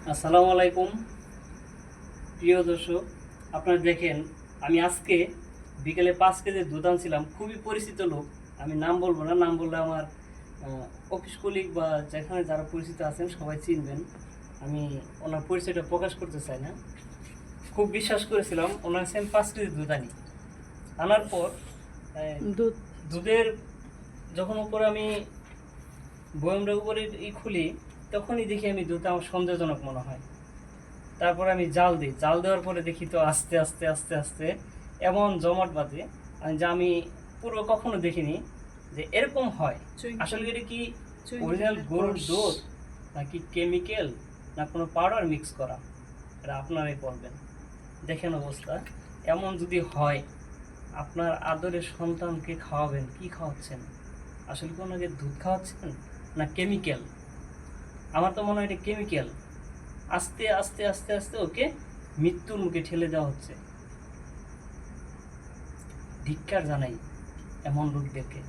আসসালামু আলাইকুম প্রিয় দর্শক, আপনারা দেখেন আমি আজকে বিকেলে 5 কেজি দুধ আনছিলাম। খুবই পরিচিত লোক, আমি নাম বলবো না, নাম বললে আমার অফিস কলিগ বা যেখানে যারা পরিচিত আছেন সবাই চিনবেন। আমি ওনার পরিচয়টা প্রকাশ করতে চাই না। খুব বিশ্বাস করেছিলাম ওনার কাছে আমি 5 কেজি দুধ আনার পর দুধ দুধের যখন উপরে আমি বয়মটার উপরে খুলি, তখনই দেখি আমি দুধটা আমার সন্দেহজনক মনে হয়। তারপরে আমি জাল দিই, জাল দেওয়ার পরে দেখি তো আস্তে আস্তে আস্তে আস্তে এমন জমাট বাঁধে যা আমি পূর্বে কখনো দেখিনি যে এরকম হয়। আসলে এটা কি অরিজিনাল গরুর দুধ নাকি কেমিক্যাল না কোনো পাউডার মিক্স করা, এটা আপনারাই বলবেন। দেখেন অবস্থা, এমন যদি হয় আপনার আদরের সন্তানকে খাওয়াবেন, কি খাওয়াচ্ছেন? আসলে কি ওনাকে দুধ খাওয়াচ্ছেন না কেমিক্যাল? আমার তো মনে হয় এটা কেমিক্যাল। আস্তে আস্তে আস্তে আস্তে ওকে মৃত্যুর মুখে ঠেলে দেওয়া হচ্ছে। ধিক্কার জানাই এমন লোকদেরকে।